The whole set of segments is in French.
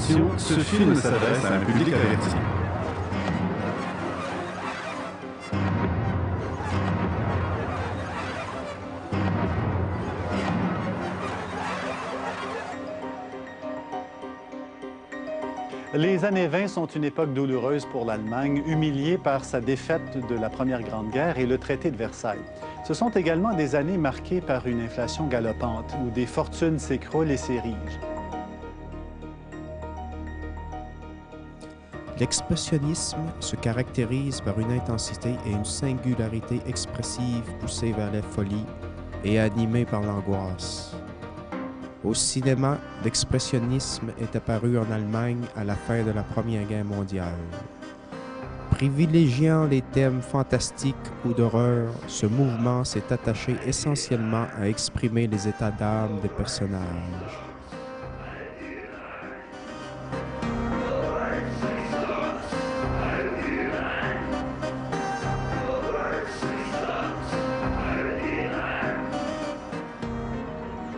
Attention, ce film s'adresse à un public averti. Les années 20 sont une époque douloureuse pour l'Allemagne, humiliée par sa défaite de la Première Grande Guerre et le traité de Versailles. Ce sont également des années marquées par une inflation galopante, où des fortunes s'écroulent et s'érigent. L'expressionnisme se caractérise par une intensité et une singularité expressive poussée vers la folie et animée par l'angoisse. Au cinéma, l'expressionnisme est apparu en Allemagne à la fin de la Première Guerre mondiale. Privilégiant les thèmes fantastiques ou d'horreur, ce mouvement s'est attaché essentiellement à exprimer les états d'âme des personnages.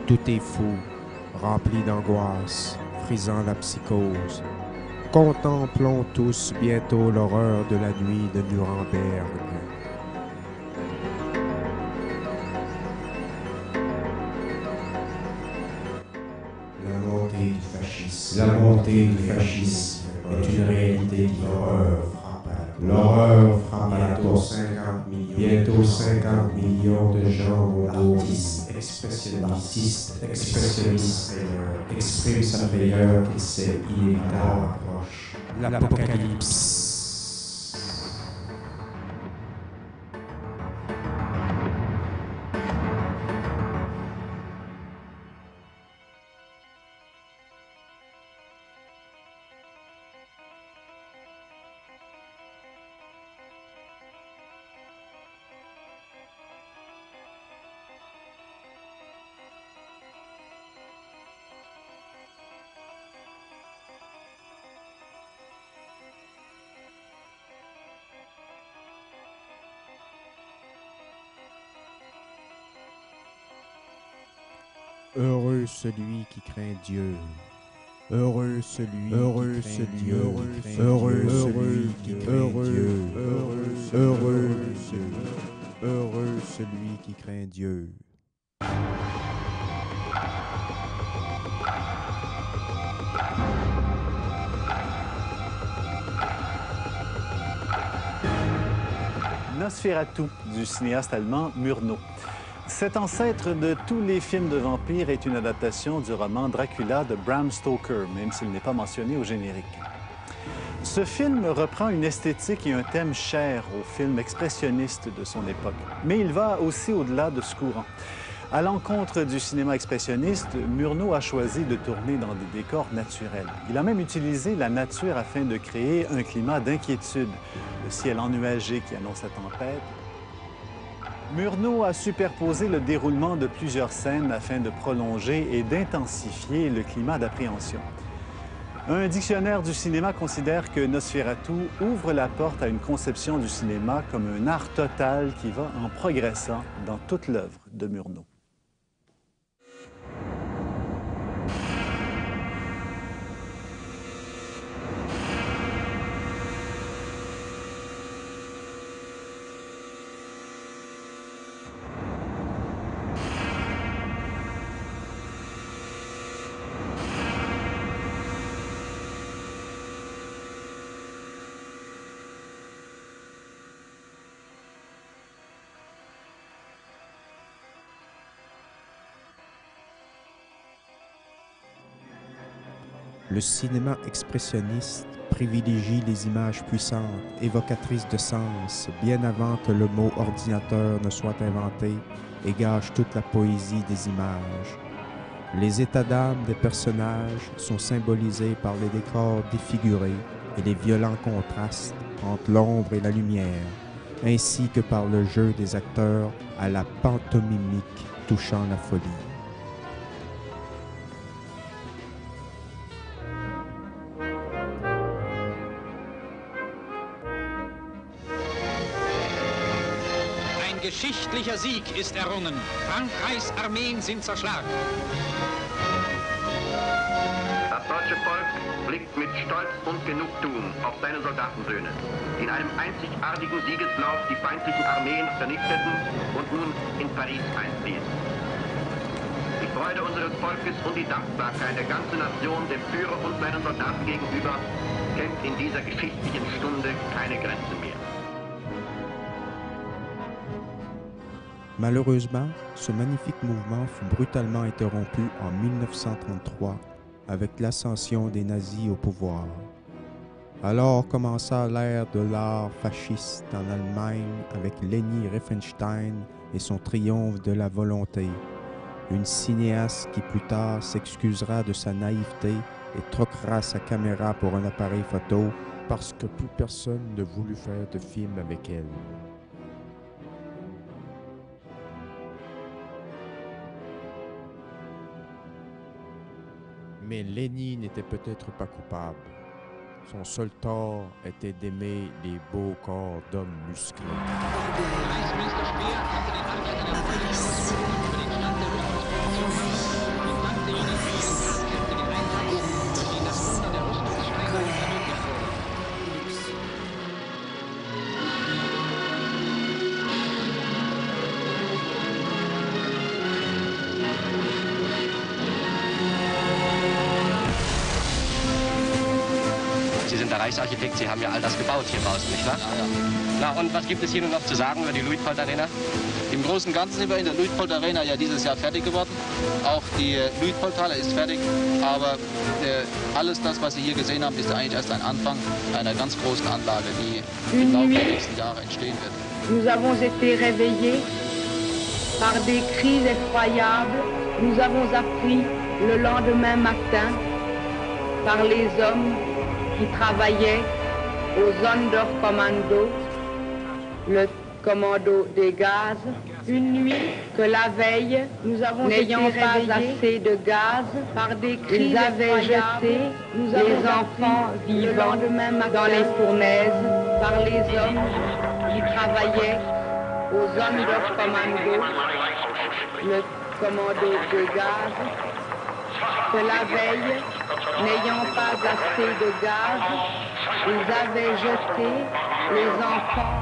Tout est fou, rempli d'angoisse, frisant la psychose. Contemplons tous bientôt l'horreur de la nuit de Nuremberg. La montée du fascisme est une réalité qui l'horreur frappe bientôt 50 millions de gens mondiaux. Expressionnistes expriment sa frayeur et c'est inévitable approche. L'apocalypse. Heureux celui qui craint Dieu. Heureux celui qui craint Dieu. Heureux celui qui craint Dieu. Heureux celui qui craint Dieu. Nosferatu, du cinéaste allemand Murnau. Cet ancêtre de tous les films de vampires est une adaptation du roman Dracula de Bram Stoker, même s'il n'est pas mentionné au générique. Ce film reprend une esthétique et un thème chers aux films expressionnistes de son époque, mais il va aussi au-delà de ce courant. À l'encontre du cinéma expressionniste, Murnau a choisi de tourner dans des décors naturels. Il a même utilisé la nature afin de créer un climat d'inquiétude, le ciel ennuagé qui annonce la tempête. Murnau a superposé le déroulement de plusieurs scènes afin de prolonger et d'intensifier le climat d'appréhension. Un dictionnaire du cinéma considère que Nosferatu ouvre la porte à une conception du cinéma comme un art total qui va en progressant dans toute l'œuvre de Murnau. Le cinéma expressionniste privilégie les images puissantes, évocatrices de sens, bien avant que le mot ordinateur ne soit inventé et gâche toute la poésie des images. Les états d'âme des personnages sont symbolisés par les décors défigurés et les violents contrastes entre l'ombre et la lumière, ainsi que par le jeu des acteurs à la pantomimique touchant la folie. Geschichtlicher Sieg ist errungen. Frankreichs Armeen sind zerschlagen. Das deutsche Volk blickt Stolz und Genugtuung auf seine Soldatensöhne, die in einem einzigartigen Siegeslauf die feindlichen Armeen vernichteten und nun in Paris einfließen. Die Freude unseres Volkes und die Dankbarkeit der ganzen Nation dem Führer und seinen Soldaten gegenüber kennt in dieser geschichtlichen Stunde keine Grenzen mehr. Malheureusement, ce magnifique mouvement fut brutalement interrompu en 1933 avec l'ascension des nazis au pouvoir. Alors commença l'ère de l'art fasciste en Allemagne avec Leni Riefenstahl et son triomphe de la volonté. Une cinéaste qui plus tard s'excusera de sa naïveté et troquera sa caméra pour un appareil photo parce que plus personne ne voulut faire de film avec elle. Mais Leni n'était peut-être pas coupable. Son seul tort était d'aimer les beaux corps d'hommes musclés. Sie sind der Reichsarchitekt, Sie haben ja all das gebaut hier draußen, nicht wahr? Ja, ja. Na, und was gibt es hier nun noch zu sagen über die Luitpold Arena? Im Großen und Ganzen sind wir in der Luitpold Arena ja dieses Jahr fertig geworden. Auch die Luitpoldhalle ist fertig, aber alles das, was Sie hier gesehen haben, ist eigentlich erst ein Anfang einer ganz großen Anlage, die im Laufe der nächsten Jahre entstehen wird. Nous avons été réveillés par des cris effroyables. Nous avons appris le lendemain matin par les hommes qui travaillaient au Sonderkommando, le commando des gaz, une nuit que la veille, nous avons n'ayant pas assez de gaz, par des cris ils avaient jeté les enfants vivants dans les fournaises, par les hommes qui travaillaient au Sonderkommando, le commando des gaz, que la veille, n'ayant pas assez de gaz, ils avaient jeté les enfants